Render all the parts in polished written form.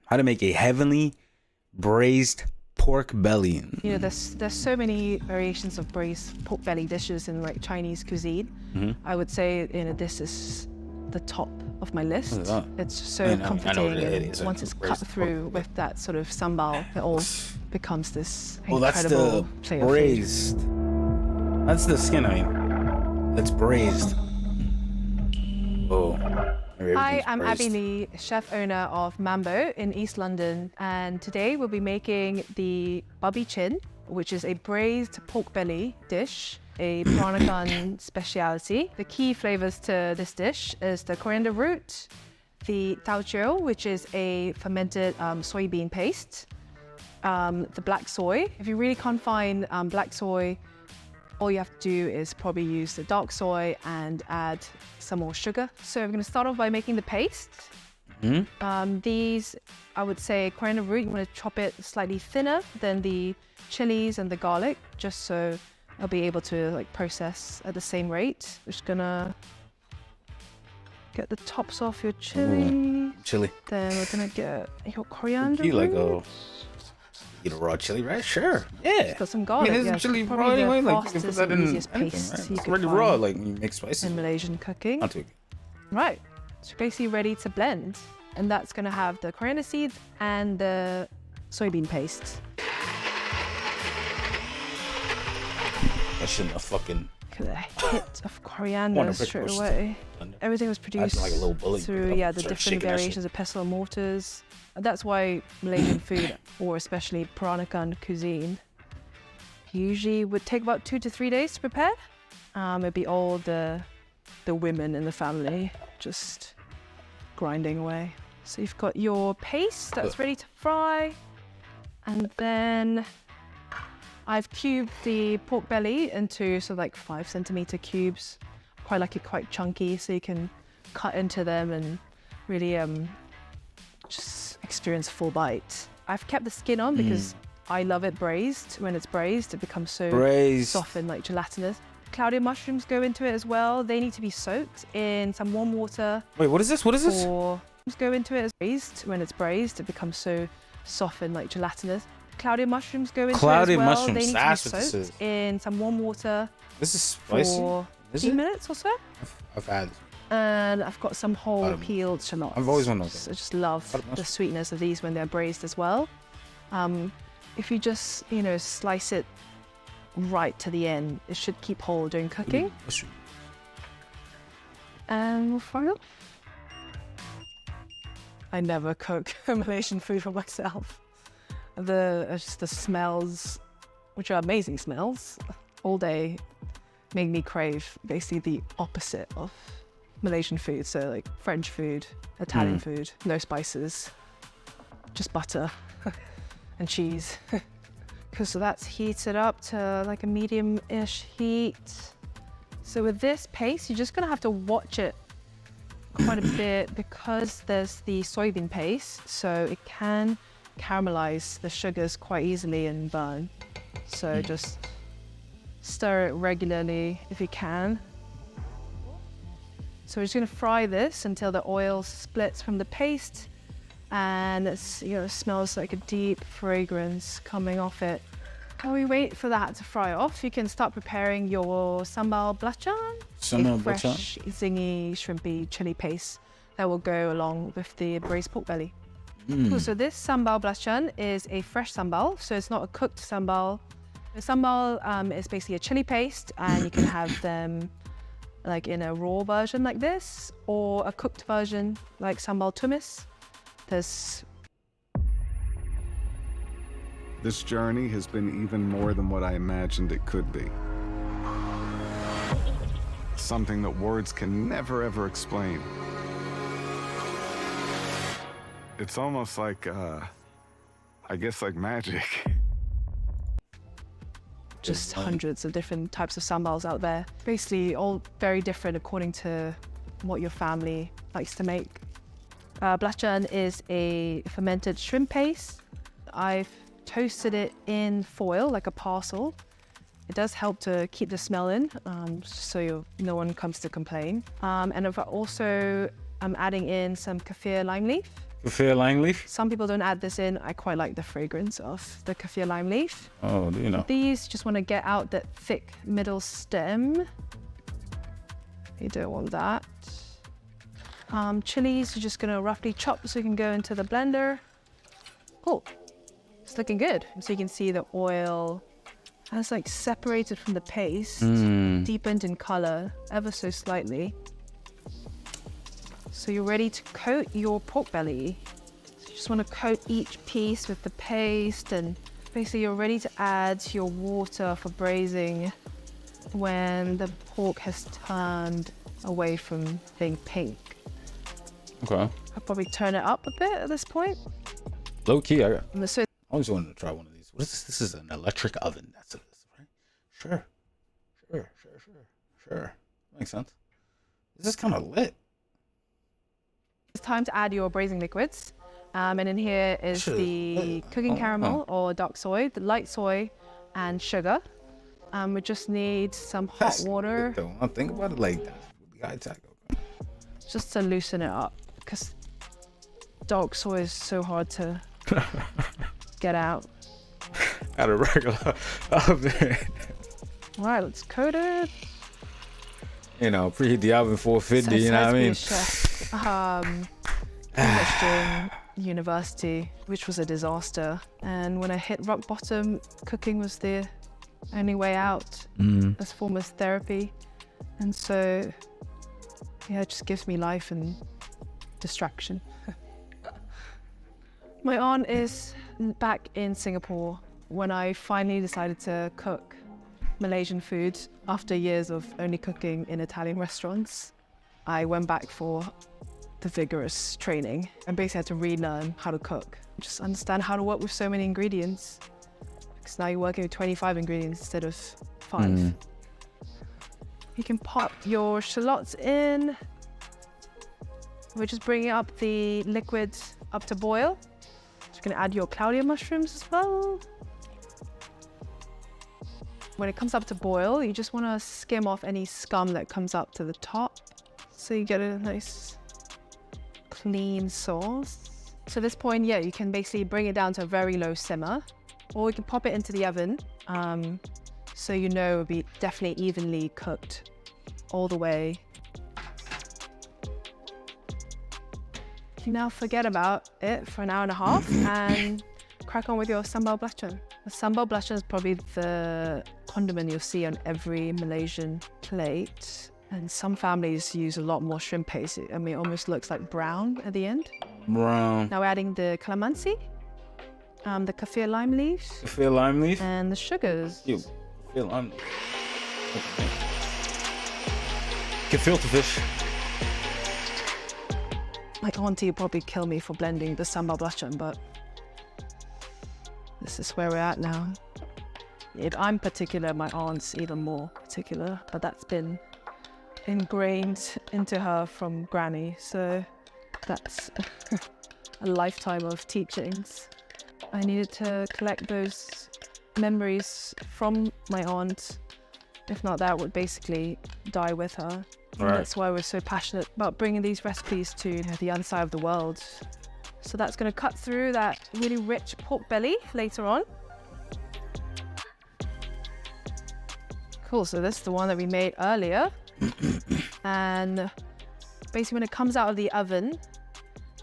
how to make a heavenly braised pork belly. You know, there's so many variations of braised pork belly dishes in like Chinese cuisine. I would say, you know, this is the top of my list. It's so comforting. And once it's cut through with that sort of sambal, it all becomes this incredible play of braised. That's the skin, I mean. That's braised. Oh. Hi, I'm Abby Lee, chef owner of Mambo in East London, and today we'll be making the babi chin, which is a braised pork belly dish, a Peranakan speciality. The key flavors to this dish is the coriander root, the tauchiu, which is a fermented soybean paste, the black soy. If you really can't find black soy, all you have to do is probably use the dark soy and add some more sugar. So we're going to start off by making the paste. These, I would say, coriander root, you want to chop it slightly thinner than the chilies and the garlic, just so I'll be able to like process at the same rate. We're just gonna get the tops off your chili. Chili. Then we're gonna get your coriander You like root. eat a raw chili, right? Sure. Yeah. Got some garlic. I mean, isn't chili raw anyway? Like you can put that in anything, right? It's already raw, like you make spices. In Malaysian cooking. Not too. Right. So basically ready to blend. And that's gonna have the coriander seeds and the soybean paste. That shouldn't have fucking. Look at the hit of coriander straight away. Everything was produced like a little bullet, through the different variations of pestle and mortars. And that's why Malaysian food, or especially Peranakan cuisine, usually would take about 2 to 3 days to prepare. It'd be all the women in the family just grinding away. So you've got your paste that's ready to fry, and then I've cubed the pork belly into sort of like 5 centimeter cubes. Quite like it quite chunky, so you can cut into them and really just experience a full bite. I've kept the skin on because I love it braised. When it's braised, it becomes so soft and like gelatinous. Claudia mushrooms go into it as well. They need to be soaked in some warm water. Wait, what is this? What is this? Or go into it as braised. When it's braised, it becomes so soft and like gelatinous. Claudia mushrooms go into it as well. Mushrooms. They need That's to what be this is. soaked in some warm water. This is spicy. For 15 minutes or so. I've had. And I've got some whole peeled shallots. I've always wanted. I just love the sweetness of these when they're braised as well. If you just, you know, slice it right to the end, it should keep whole during cooking. And we'll fry it. I never cook Malaysian food for myself. Just the smells, which are amazing smells, all day make me crave basically the opposite of Malaysian food. So like French food, Italian food, no spices, just butter and cheese. So that's heated up to like a medium-ish heat. So with this paste, you're just gonna have to watch it quite a bit because there's the soybean paste, so it can caramelize the sugars quite easily and burn. So just stir it regularly if you can. So we're just gonna fry this until the oil splits from the paste and it's, you know, it smells like a deep fragrance coming off it. While we wait for that to fry off, you can start preparing your sambal belacan, a fresh, zingy, shrimpy chili paste that will go along with the braised pork belly. Cool. So this sambal belacan is a fresh sambal, so it's not a cooked sambal. The sambal is basically a chili paste, and you can have them like in a raw version like this, or a cooked version like sambal tumis. This journey has been even more than what I imagined it could be. Something that words can never ever explain. It's almost like, I guess like magic. Just hundreds of different types of sambals out there. Basically all very different according to what your family likes to make. Belacan is a fermented shrimp paste. I've toasted it in foil, like a parcel. It does help to keep the smell in, so no one comes to complain. And I'm adding in some kaffir lime leaf. Kaffir lime leaf? Some people don't add this in. I quite like the fragrance of the kaffir lime leaf. Oh, do you know? These just want to get out that thick middle stem. You don't want that. Chilies, you're just gonna roughly chop so you can go into the blender. Cool. It's looking good. So you can see the oil has like separated from the paste, deepened in color ever so slightly. So you're ready to coat your pork belly. So you just want to coat each piece with the paste, and basically you're ready to add your water for braising when the pork has turned away from being pink. Okay. I'll probably turn it up a bit at this point. Low key, I So always wanted to try one of these. What is this? This is an electric oven. That's it, right? Sure. Makes sense. This is kind of lit. it's time to add your braising liquids. And in here is the cooking caramel or dark soy, the light soy, and sugar. We just need some hot water Don't think about it like that. The high tech. just to loosen it up, because dark soy is so hard to get out. At a regular oven. All right, let's coat it. You know, preheat the oven 450. You know what I mean? Chef, English during university, which was a disaster. And when I hit rock bottom, cooking was the only way out as form of therapy. And so, yeah, it just gives me life and distraction. My aunt is back in Singapore when I finally decided to cook Malaysian food after years of only cooking in Italian restaurants. I went back for the vigorous training and basically had to relearn how to cook. Just understand how to work with so many ingredients. Because now you're working with 25 ingredients instead of 5. You can pop your shallots in. We're just bringing up the liquid up to boil. Just gonna add your Claudia mushrooms as well. When it comes up to boil, you just wanna skim off any scum that comes up to the top. So you get a nice clean sauce. So at this point, yeah, you can basically bring it down to a very low simmer, or you can pop it into the oven. So you know it'll be definitely evenly cooked all the way. You now forget about it for an hour and a half and crack on with your sambal belacan. The sambal belacan is probably the condiment you'll see on every Malaysian plate. And some families use a lot more shrimp paste. I mean, it almost looks like brown at the end. Brown. Now we're adding the calamansi, the kaffir lime leaves, Kaffir lime leaf? and the sugars. You. Kaffir lime leaf. Gefilte fish. My auntie would probably kill me for blending the sambal belacan, but this is where we're at now. If I'm particular, my aunt's even more particular, but that's been ingrained into her from granny, so that's a lifetime of teachings. I needed to collect those memories from my aunt. If not, that would basically die with her. Right. That's why we're so passionate about bringing these recipes to the other side of the world. So that's going to cut through that really rich pork belly later on. Cool, so this is the one that we made earlier. And basically when it comes out of the oven,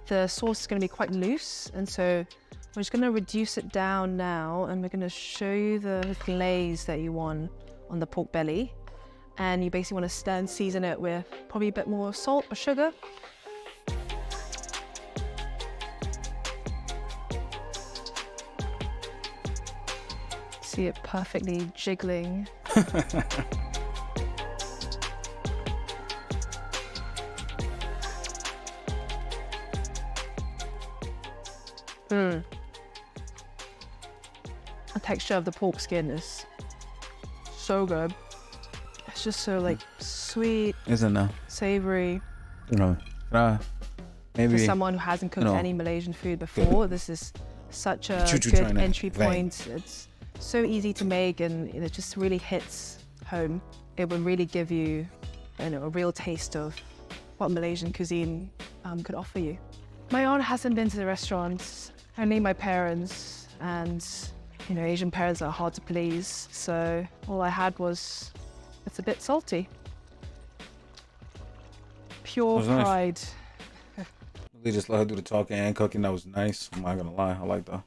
the sauce is going to be quite loose. And so we're just going to reduce it down now, and we're going to show you the glaze that you want on the pork belly. And you basically want to stir and season it with probably a bit more salt or sugar. See it perfectly jiggling. The texture of the pork skin is so good. It's just so like sweet, Isn't it? savory. You know, maybe For someone who hasn't cooked any Malaysian food before, this is such a Choo-choo good train, entry right. point. It's so easy to make, and it just really hits home. It will really give you, a real taste of what Malaysian cuisine could offer you. My aunt hasn't been to the restaurants, only my parents, and you know, Asian parents are hard to please, so all I had was, it's a bit salty. Pure pride. Nice. They just let her do the talking and cooking. That was nice. I'm not gonna lie, I like that.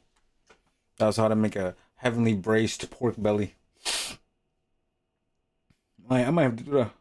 That's how to make a heavenly braised pork belly. I might have to do that.